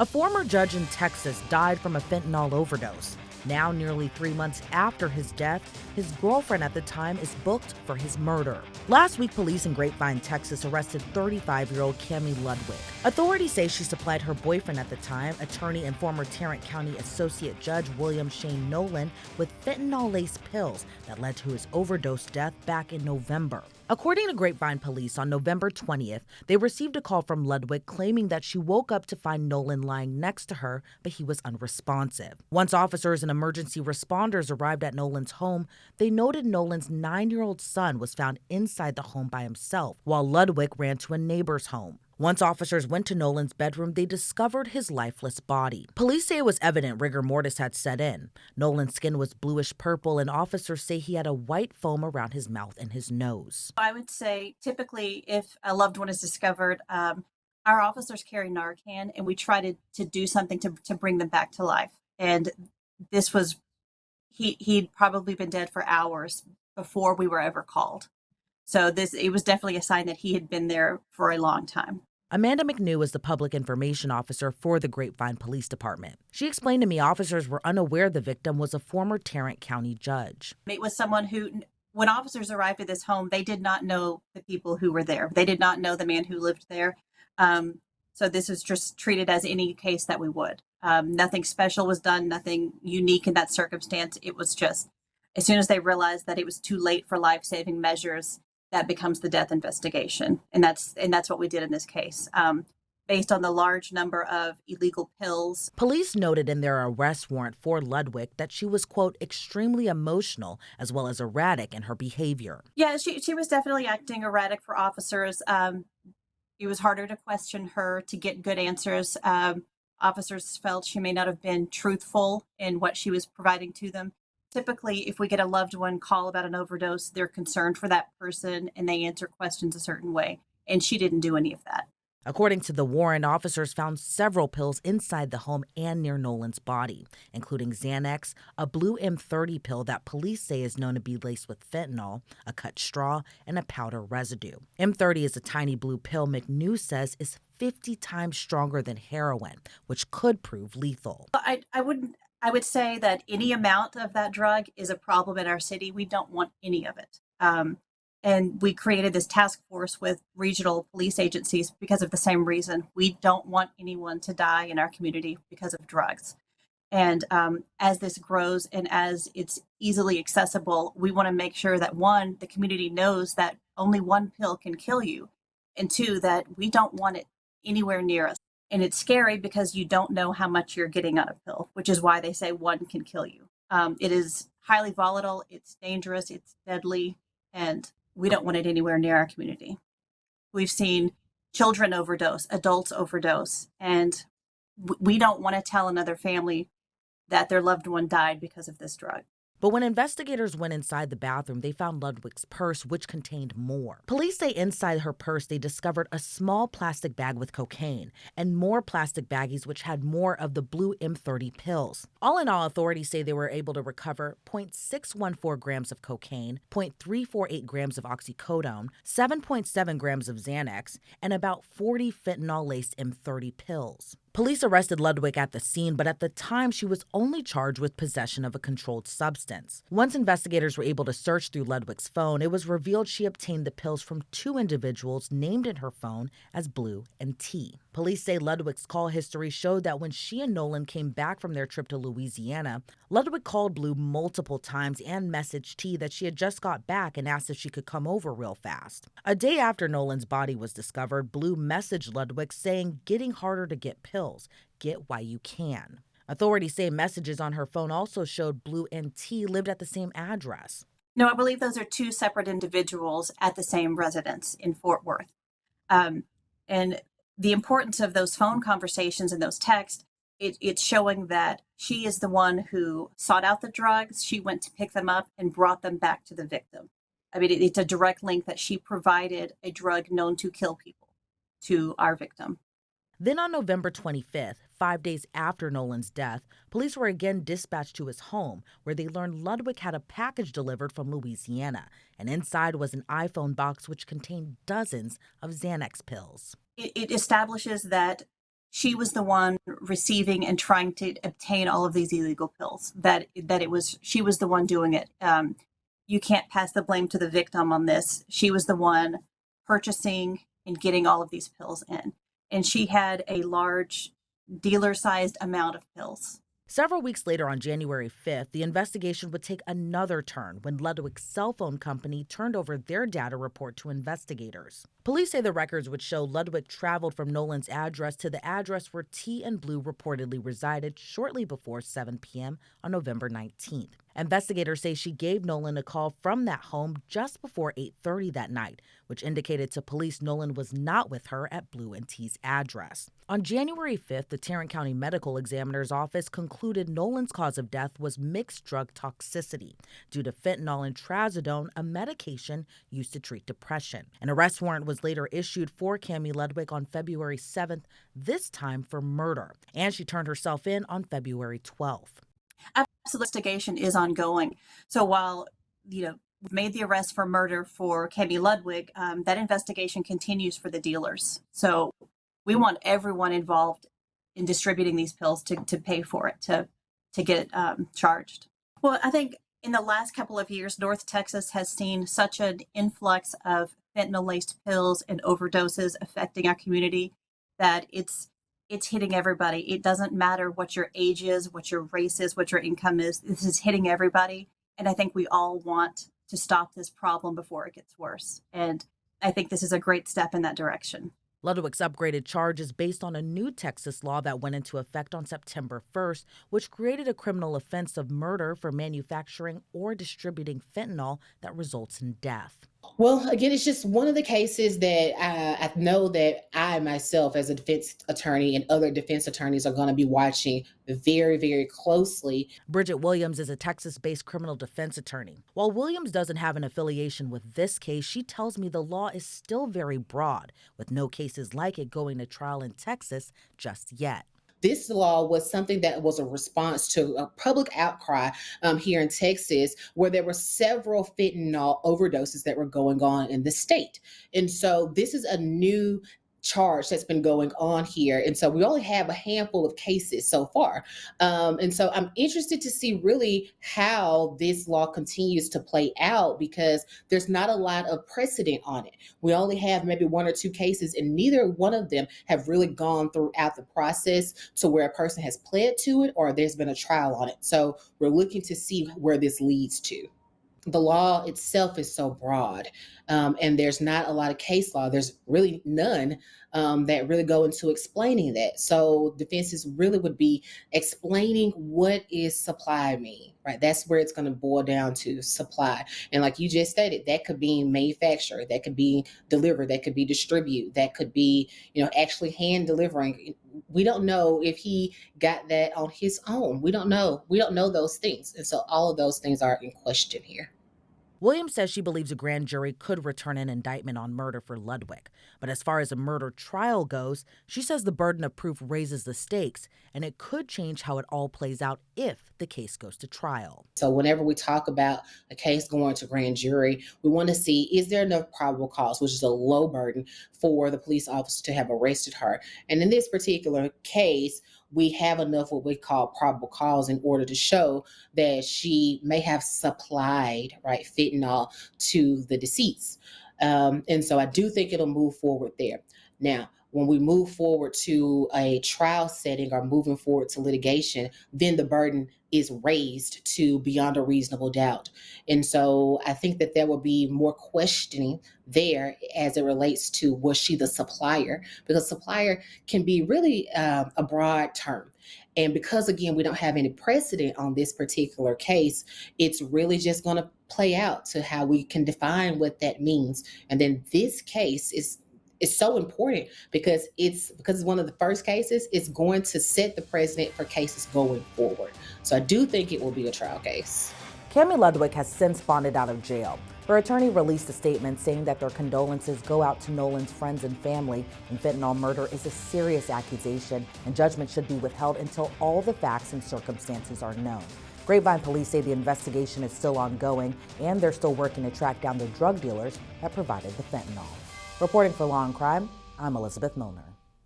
A former judge in Texas died from a fentanyl overdose. Now, nearly 3 months after his death, his girlfriend at the time is booked for his murder. Last week, police in Grapevine, Texas arrested 35-year-old Kami Ludwig. Authorities say she supplied her boyfriend at the time, attorney and former Tarrant County Associate Judge William Shane Nolen, with fentanyl-laced pills that led to his overdose death back in November. According to Grapevine police, on November 20th, they received a call from Ludwig claiming that she woke up to find Nolen lying next to her, but he was unresponsive. Once officers and emergency responders arrived at Nolen's home, they noted Nolen's 9-year-old son was found inside the home by himself, while Ludwig ran to a neighbor's home. Once officers went to Nolen's bedroom, they discovered his lifeless body. Police say it was evident rigor mortis had set in. Nolen's skin was bluish purple, and officers say he had a white foam around his mouth and his nose. I would say typically if a loved one is discovered, our officers carry Narcan, and we try to do something to bring them back to life. And this was, he'd probably been dead for hours before we were ever called. So it was definitely a sign that he had been there for a long time. Amanda McNew is the public information officer for the Grapevine Police Department. She explained to me officers were unaware the victim was a former Tarrant County judge. It was someone who, when officers arrived at this home, they did not know the people who were there. They did not know the man who lived there. So this was just treated as any case that we would. Nothing special was done, nothing unique in that circumstance. It was just, as soon as they realized that it was too late for life-saving measures, that becomes the death investigation. And that's what we did in this case. Based on the large number of illegal pills. Police noted in their arrest warrant for Ludwig that she was, quote, extremely emotional as well as erratic in her behavior. Yeah, she was definitely acting erratic for officers. It was harder to question her, to get good answers. Officers felt she may not have been truthful in what she was providing to them. Typically, if we get a loved one call about an overdose, they're concerned for that person and they answer questions a certain way. And she didn't do any of that. According to the warrant, officers found several pills inside the home and near Nolen's body, including Xanax, a blue M30 pill that police say is known to be laced with fentanyl, a cut straw, and a powder residue. M30 is a tiny blue pill McNew says is 50 times stronger than heroin, which could prove lethal. I would say that any amount of that drug is a problem in our city. We don't want any of it. And we created this task force with regional police agencies because of the same reason. We don't want anyone to die in our community because of drugs. And as this grows and as it's easily accessible, we want to make sure that, one, the community knows that only one pill can kill you, and two, that we don't want it anywhere near us. And it's scary because you don't know how much you're getting on a pill, which is why they say one can kill you. It is highly volatile, it's dangerous, it's deadly, and we don't want it anywhere near our community. We've seen children overdose, adults overdose, and we don't want to tell another family that their loved one died because of this drug. But when investigators went inside the bathroom, they found Ludwig's purse, which contained more. Police say inside her purse, they discovered a small plastic bag with cocaine and more plastic baggies which had more of the blue M30 pills. All in all, authorities say they were able to recover 0.614 grams of cocaine, 0.348 grams of oxycodone, 7.7 grams of Xanax, and about 40 fentanyl-laced M30 pills. Police arrested Ludwig at the scene, but at the time she was only charged with possession of a controlled substance. Once investigators were able to search through Ludwig's phone, it was revealed she obtained the pills from 2 individuals named in her phone as Blue and T. Police say Ludwig's call history showed that when she and Nolen came back from their trip to Louisiana, Ludwig called Blue multiple times and messaged T that she had just got back and asked if she could come over real fast. A day after Nolen's body was discovered, Blue messaged Ludwig saying, "Getting harder to get pills. Get while you can." Authorities say messages on her phone also showed Blue and T lived at the same address. No, I believe those are 2 separate individuals at the same residence in Fort Worth. And the importance of those phone conversations and those texts, it's showing that she is the one who sought out the drugs. She went to pick them up and brought them back to the victim. I mean, it's a direct link that she provided a drug known to kill people to our victim. Then on November 25th, 5 days after Nolen's death, police were again dispatched to his home, where they learned Ludwig had a package delivered from Louisiana, and inside was an iPhone box which contained dozens of Xanax pills. It establishes that she was the one receiving and trying to obtain all of these illegal pills. That she was the one doing it. You can't pass the blame to the victim on this. She was the one purchasing and getting all of these pills in, and she had a large dealer-sized amount of pills. Several weeks later, on January 5th, the investigation would take another turn when Ludwig's cell phone company turned over their data report to investigators. Police say the records would show Ludwig traveled from Nolen's address to the address where T and Blue reportedly resided shortly before 7 p.m. on November 19th. Investigators say she gave Nolen a call from that home just before 8:30 that night, which indicated to police Nolen was not with her at Blue and T's address. On January 5th, the Tarrant County Medical Examiner's Office concluded Nolen's cause of death was mixed drug toxicity due to fentanyl and trazodone, a medication used to treat depression. An arrest warrant was later issued for Kami Ludwig on February 7th, this time for murder, and she turned herself in on February 12th. Investigation is ongoing. So while, we've made the arrest for murder for Kami Ludwig, that investigation continues for the dealers. So we want everyone involved in distributing these pills to pay for it, to get charged. Well, I think in the last couple of years, North Texas has seen such an influx of fentanyl-laced pills and overdoses affecting our community that it's hitting everybody. It doesn't matter what your age is, what your race is, what your income is. This is hitting everybody. And I think we all want to stop this problem before it gets worse. And I think this is a great step in that direction. Ludwig's upgraded charge is based on a new Texas law that went into effect on September 1st, which created a criminal offense of murder for manufacturing or distributing fentanyl that results in death. Well, again, it's just one of the cases that I know that I myself, as a defense attorney and other defense attorneys, are going to be watching very, very closely. Bridget Williams is a Texas-based criminal defense attorney. While Williams doesn't have an affiliation with this case, she tells me the law is still very broad, with no cases like it going to trial in Texas just yet. This law was something that was a response to a public outcry here in Texas, where there were several fentanyl overdoses that were going on in the state. And so this is a new charge that's been going on here. And so we only have a handful of cases so far. And so I'm interested to see really how this law continues to play out, because there's not a lot of precedent on it. We only have maybe one or two cases, and neither one of them have really gone throughout the process to where a person has pled to it or there's been a trial on it. So we're looking to see where this leads to. The law itself is so broad, and there's not a lot of case law. There's really none that really go into explaining that. So defenses really would be explaining what is supply mean, right? That's where it's going to boil down to, supply. And like you just stated, that could be manufacture, that could be deliver, that could be distribute, that could be, actually hand delivering. We don't know if he got that on his own. We don't know. We don't know those things. And so all of those things are in question here. Williams says she believes a grand jury could return an indictment on murder for Ludwig. But as far as a murder trial goes, she says the burden of proof raises the stakes, and it could change how it all plays out if the case goes to trial. So whenever we talk about a case going to grand jury, we want to see, is there enough probable cause, which is a low burden for the police officer to have arrested her. And in this particular case, we have enough what we call probable cause in order to show that she may have supplied, right, fentanyl to the deceased. And so I do think it'll move forward there. Now, when we move forward to a trial setting or moving forward to litigation, then the burden is raised to beyond a reasonable doubt. And so I think that there will be more questioning there as it relates to, was she the supplier? Because supplier can be really a broad term. And because, again, we don't have any precedent on this particular case, it's really just going to play out to how we can define what that means. And then this case is so important because it's one of the first cases. It's going to set the precedent for cases going forward. So I do think it will be a trial case. Kami Ludwig has since bonded out of jail. Her attorney released a statement saying that their condolences go out to Nolen's friends and family, and fentanyl murder is a serious accusation, and judgment should be withheld until all the facts and circumstances are known. Grapevine police say the investigation is still ongoing, and they're still working to track down the drug dealers that provided the fentanyl. Reporting for Law&Crime, I'm Elizabeth Millner.